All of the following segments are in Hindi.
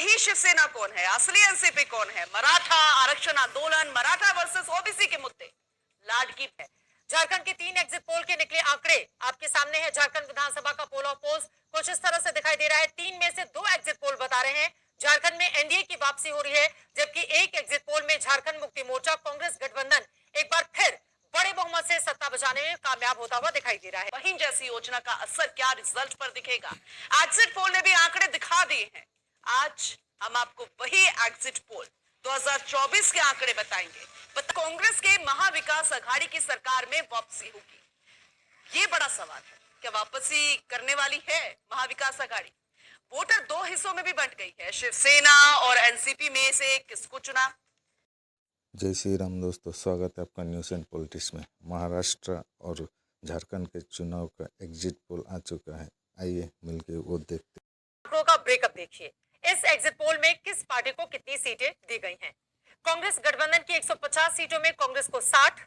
वही शिवसेना कौन है, असली एनसीपी कौन है? मराठा आरक्षण आंदोलन, मराठा वर्सेस ओबीसी के मुद्दे, लाडकी है। झारखंड के 3 एग्जिट पोल के निकले आंकड़े आपके सामने है। झारखंड विधानसभा का पोल ऑफ पोल्स कुछ इस तरह से दिखाई दे रहा है। 3 में से 2 एग्जिट पोल बता रहे हैं झारखंड में एनडीए की वापसी हो रही है, जबकि एक एग्जिट पोल में झारखंड मुक्ति मोर्चा कांग्रेस गठबंधन एक बार फिर बड़े बहुमत से सत्ता बचाने में कामयाब होता हुआ दिखाई दे रहा है। वहीं जैसी योजना का असर क्या रिजल्ट पर दिखेगा, एग्जिट पोल ने भी आंकड़े दिखा दिए हैं। आज हम आपको वही एग्जिट पोल 2024 के आंकड़े बताएंगे। कांग्रेस के महाविकास अघाड़ी की सरकार में वापसी होगी, ये बड़ा सवाल है। क्या वापसी करने वाली है महाविकास अघाड़ी? वोटर 2 हिस्सों में भी बंट गई है, शिवसेना और एनसीपी में से किसको चुना? जय श्री राम दोस्तों, स्वागत है आपका न्यूज़ एंड पॉलिटिक्स में। महाराष्ट्र और झारखंड के चुनाव का एग्जिट पोल आ चुका है, आइए मिलके वो देखते हैं। आंकड़ों का ब्रेकअप देखिए। इस एग्जिट पोल में किस पार्टी को कितनी सीटें दी गई हैं? कांग्रेस गठबंधन की 150 सीटों में कांग्रेस को 60,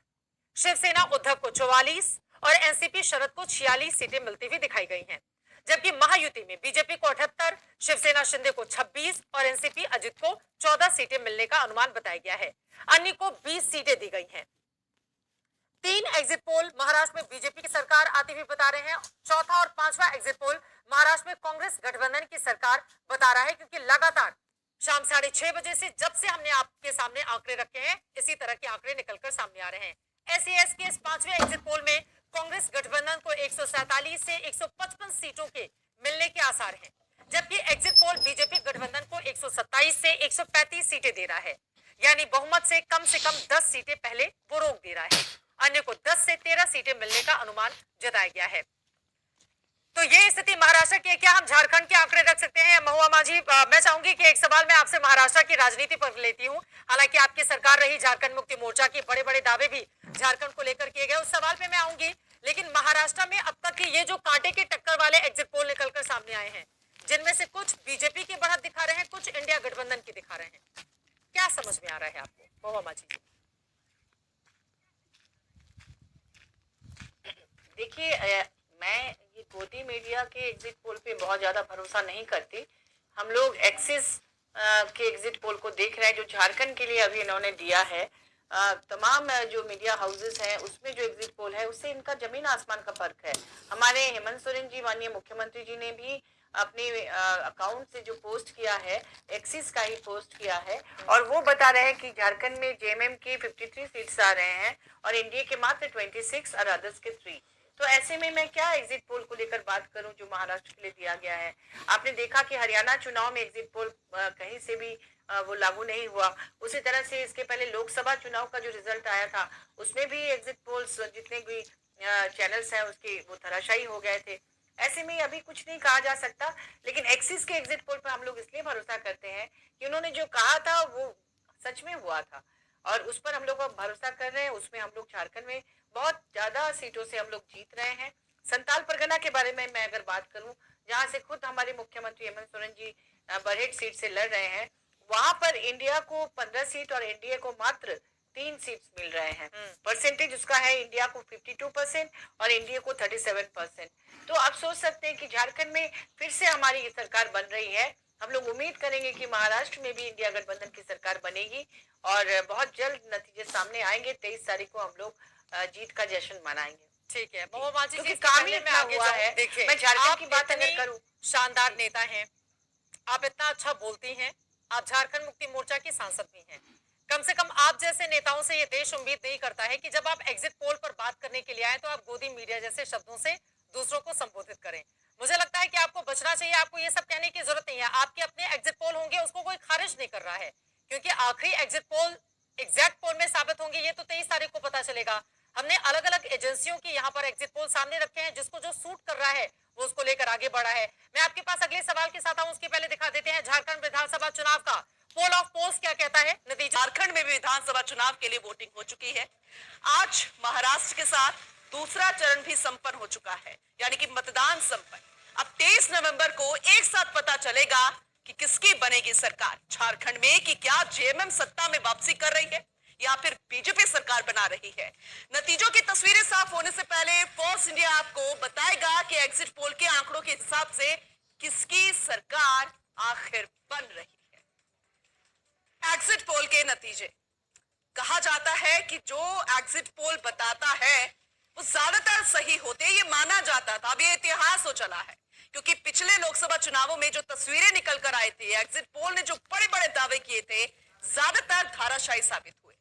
शिवसेना उद्धव को 44 और एनसीपी शरद को 46 सीटें मिलती हुई दिखाई गई हैं, जबकि महायुति में बीजेपी को 78, शिवसेना शिंदे को 26 और एनसीपी अजित को 14 सीटें मिलने का अनुमान बताया गया है। अन्य को 20 सीटें दी गई हैं। 3 एग्जिट पोल महाराष्ट्र में बीजेपी की सरकार आती हुई बता रहे हैं। चौथा और 5वां एग्जिट पोल महाराष्ट्र में कांग्रेस गठबंधन की सरकार बता रहा है, क्योंकि लगातार शाम 6:30 बजे से जब से हमने आपके सामने आंकड़े रखे हैं, इसी तरह के आंकड़े निकलकर सामने आ रहे हैं। एसईएस के इस 5वें एग्जिट पोल में कांग्रेस गठबंधन को 147 से 155 सीटों के मिलने के आसार हैं, जबकि एग्जिट पोल बीजेपी गठबंधन को 127 से 135 सीटें दे रहा है, यानी बहुमत से कम 10 सीटें पहले वो रोक दे रहा है। अन्य को 10 से 13 सीटें मिलने का अनुमान जताया गया है। तो ये स्थिति महाराष्ट्र की है। क्या हम झारखंड के आंकड़े रख सकते हैं? महुआ मांझी, मैं चाहूंगी कि एक सवाल मैं आपसे महाराष्ट्र की राजनीति पर लेती हूं। हालांकि आपकी सरकार रही, झारखंड मुक्ति मोर्चा की बड़े बड़े दावे भी झारखंड को लेकर किए गए, उस सवाल पे मैं आऊंगी। लेकिन महाराष्ट्र में अब तक ये जो कांटे की टक्कर वाले एग्जिट पोल निकलकर सामने आए हैं, जिनमें से कुछ बीजेपी की बढ़त दिखा रहे हैं, कुछ इंडिया गठबंधन की दिखा रहे हैं, क्या समझ में आ रहा है आपको महुआ मांझी? देखिए, मैं ये गोदी मीडिया के एग्जिट पोल पे बहुत ज़्यादा भरोसा नहीं करती। हम लोग एक्सिस के एग्जिट पोल को देख रहे हैं, जो झारखंड के लिए अभी इन्होंने दिया है। तमाम जो मीडिया हाउसेस हैं उसमें जो एग्जिट पोल है उससे इनका जमीन आसमान का फर्क है। हमारे हेमंत सोरेन जी, माननीय मुख्यमंत्री जी ने भी अपने अकाउंट से जो पोस्ट किया है, एक्सिस का ही पोस्ट किया है, और वो बता रहे हैं कि झारखंड में जेएमएम की 53 सीट्स आ रहे हैं और एनडीए के मात्र 26 और अदर्स के 3। तो ऐसे में मैं क्या एग्जिट पोल को लेकर बात करूं जो महाराष्ट्र के लिए दिया गया है। आपने देखा कि हरियाणा चुनाव में एग्जिट पोल कहीं से भी वो लागू नहीं हुआ। उसी तरह से इसके पहले लोकसभा चुनाव का जो रिजल्ट आया था उसमें भी एग्जिट पोल्स जितने भी चैनल्स हैं उसके वो धराशायी हो गए थे। ऐसे में अभी कुछ नहीं कहा जा सकता, लेकिन एक्सिस के एग्जिट पोल पर हम लोग इसलिए भरोसा करते हैं कि उन्होंने जो कहा था वो सच में हुआ था और उस पर हम लोग भरोसा कर रहे हैं। उसमें हम लोग झारखंड में बहुत ज्यादा सीटों से हम लोग जीत रहे हैं। संताल परगना के बारे में मैं अगर बात करूं, जहां से खुद हमारे मुख्यमंत्री हेमंत सोरेन जी बरहेट सीट से लड़ रहे हैं, वहां पर इंडिया को 15 सीट और एनडीए को मात्र 3 सीट्स मिल रहे हैं। परसेंटेज उसका है इंडिया को 52% और एनडीए को 37%। तो आप सोच सकते हैं कि झारखंड में फिर से हमारी सरकार बन रही है। हम लोग उम्मीद करेंगे कि महाराष्ट्र में भी इंडिया गठबंधन की सरकार बनेगी और बहुत जल्द नतीजे सामने आएंगे। 23 तारीख को हम लोग जीत का जश्न मनाएंगे। ठीक है महुआ मांझी जी, काम ही इतना हुआ है। देखिए, मैं झारखंड की बात अगर करूं, शानदार नेता हैं, आप इतना अच्छा बोलती हैं, आप झारखंड मुक्ति मोर्चा की सांसद भी हैं। कम से कम आप जैसे नेताओं से ये देश उम्मीद नहीं करता है कि जब आप एग्जिट पोल पर बात करने के लिए आए तो आप गोदी मीडिया जैसे शब्दों से दूसरों को संबोधित करें। मुझे लगता है कि आपको बचना चाहिए, आपको ये सब कहने की जरूरत नहीं है। आपके अपने एग्जिट पोल होंगे, उसको कोई खारिज नहीं कर रहा है, क्योंकि आखिरी एग्जिट पोल एग्जैक्ट पोल में साबित होंगे ये तो 23 तारीख को पता चलेगा। हमने अलग अलग एजेंसियों की यहाँ पर एग्जिट पोल सामने रखे हैं, जिसको जो सूट कर रहा है वो उसको लेकर आगे बढ़ा है। मैं आपके पास अगले सवाल के साथ आऊं, उसके पहले दिखा देते हैं झारखंड विधानसभा चुनाव का पोल ऑफ पोल्स क्या कहता है नतीजा। झारखंड में भी विधानसभा चुनाव के लिए वोटिंग हो चुकी है। आज महाराष्ट्र के साथ दूसरा चरण भी संपन्न हो चुका है, यानी कि मतदान संपन्न। अब 23 नवंबर को एक साथ पता चलेगा कि किसकी बनेगी सरकार झारखंड में, कि क्या जेएमएम सत्ता में वापसी कर रही है या फिर बीजेपी सरकार बना रही है। नतीजों की तस्वीरें साफ होने से पहले फोर्स इंडिया आपको बताएगा कि एग्जिट पोल के आंकड़ों के हिसाब से किसकी सरकार आखिर बन रही है। एग्जिट पोल के नतीजे। कहा जाता है कि जो एग्जिट पोल बताता है वो ज्यादातर सही होते, ये माना जाता था। अब ये इतिहास हो चला है, क्योंकि पिछले लोकसभा चुनावों में जो तस्वीरें निकल कर आई थी, एग्जिट पोल ने जो बड़े बड़े दावे किए थे, ज्यादातर धाराशाही साबित हुए।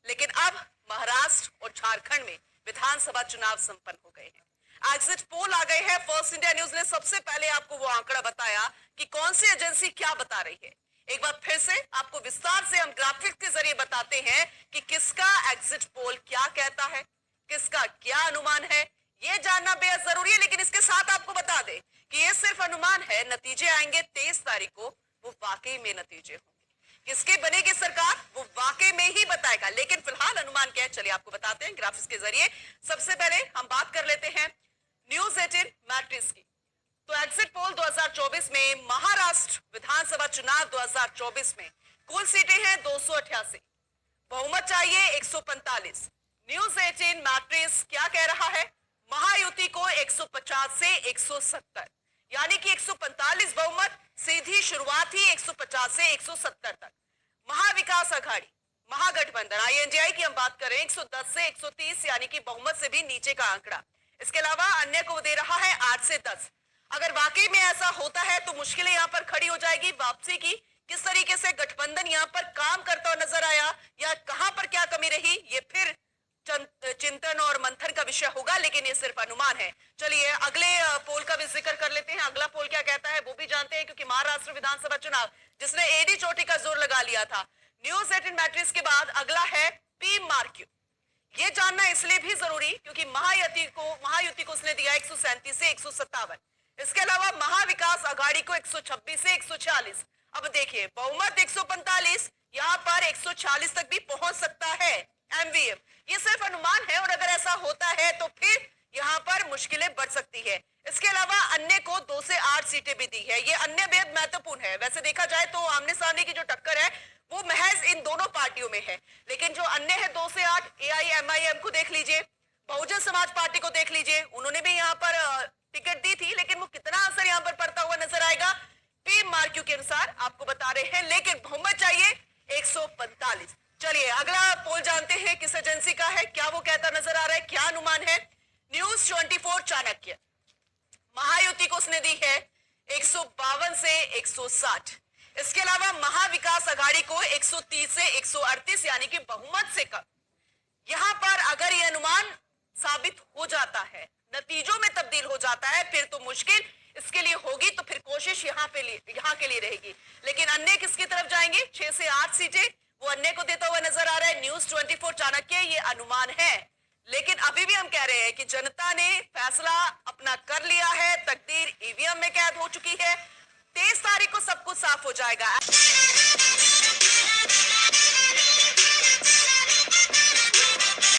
लेकिन अब महाराष्ट्र और झारखंड में विधानसभा चुनाव संपन्न हो गए हैं, एग्जिट पोल आ गए हैं। फर्स्ट इंडिया न्यूज ने सबसे पहले आपको वो आंकड़ा बताया कि कौन सी एजेंसी क्या बता रही है। एक बार फिर से आपको विस्तार से हम ग्राफिक्स के जरिए बताते हैं कि किसका एग्जिट पोल क्या कहता है, किसका क्या अनुमान है। ये जानना बेहद जरूरी है, लेकिन इसके साथ आपको बता दें कि ये सिर्फ अनुमान है। नतीजे आएंगे 23 तारीख को, वो वाकई में नतीजे होंगे। किसके बनेगी सरकार वो वाकई में ही बताएगा, लेकिन फिलहाल अनुमान क्या है चलिए आपको बताते हैं ग्राफिक्स के जरिए। सबसे पहले हम बात कर लेते हैं न्यूज 18 मैट्रिक्स की। तो एग्जिट पोल 2024 में महाराष्ट्र विधानसभा चुनाव 2024 में कुल सीटें हैं 288, बहुमत चाहिए 145। न्यूज 18 मैट्रिक्स क्या कह रहा है, महायुति को 150 से 170, यानी कि 145 बहुमत, सीधी शुरुआत ही 150 से 170 तक। महाविकास अघाड़ी महागठबंधन आईएनडीआई की हम बात करें 110 से 130, यानी कि बहुमत से भी नीचे का आंकड़ा। इसके अलावा अन्य को दे रहा है 8 से 10। अगर वाकई में ऐसा होता है तो मुश्किलें यहां पर खड़ी हो जाएगी वापसी की। किस तरीके से गठबंधन यहां पर काम करता हुआ नजर आया या कहां पर क्या कमी रही, ये फिर चिंतन और मंथन का विषय होगा, लेकिन ये सिर्फ अनुमान है। चलिए अगले पोल का भी जिक्र कर लेते हैं। अगला पोल क्या कहता है वो भी जानते हैं, क्योंकि महाराष्ट्र विधानसभा चुनाव जिसने एडी चोटी का जोर लगा लिया था। न्यूज 18 मैट्रिक्स के बाद अगला है पी मार्क्यू। ये जानना इसलिए भी जरूरी क्योंकि महायुति को उसने दिया 137 से 157। इसके अलावा महाविकास अघाड़ी को 126 से 146। अब देखिए बहुमत 145, यहाँ पर 146 तक भी पहुंच सकता है एमवीएम। ये सिर्फ अनुमान है, और अगर ऐसा होता है तो फिर यहाँ पर मुश्किलें बढ़ सकती है। इसके अलावा अन्य को 2 से 8 सीटें भी दी है। ये अन्य बेहद महत्वपूर्ण है। वैसे देखा जाए तो आमने सामने की जो टक्कर है वो महज इन दोनों पार्टियों में है, लेकिन जो अन्य है 2 से 8, एआईएमआईएम को देख लीजिए, बहुजन समाज पार्टी को देख लीजिए, उन्होंने भी यहाँ पर टिकट दी थी, लेकिन वो कितना असर यहाँ पर पड़ता हुआ नजर आएगा पी मार्क्यू के अनुसार आपको बता रहे हैं, लेकिन बहुमत चाहिए 145। चलिए अगला पोल जानते हैं किस एजेंसी का है, क्या वो कहता नजर आ रहा है, क्या अनुमान है। न्यूज 24 चाणक्य महायुति को उसने दी है 152 से 160। इसके अलावा महाविकास अघाड़ी को 130 से 138, यानी कि बहुमत से कम। यहां पर अगर यह अनुमान साबित हो जाता है, नतीजों में तब्दील हो जाता है, फिर तो मुश्किल इसके लिए होगी, तो फिर कोशिश यहाँ के लिए रहेगी। लेकिन अन्य किसकी तरफ जाएंगे, 6 से 8 सीटें वो अन्य को देता हुआ नजर आ रहा है। न्यूज 24 चाणक्य ये अनुमान है, लेकिन अभी भी हम कह रहे हैं कि जनता ने फैसला अपना कर लिया है, तकदीर ईवीएम में कैद हो चुकी है। 23 तारीख को सब कुछ साफ हो जाएगा।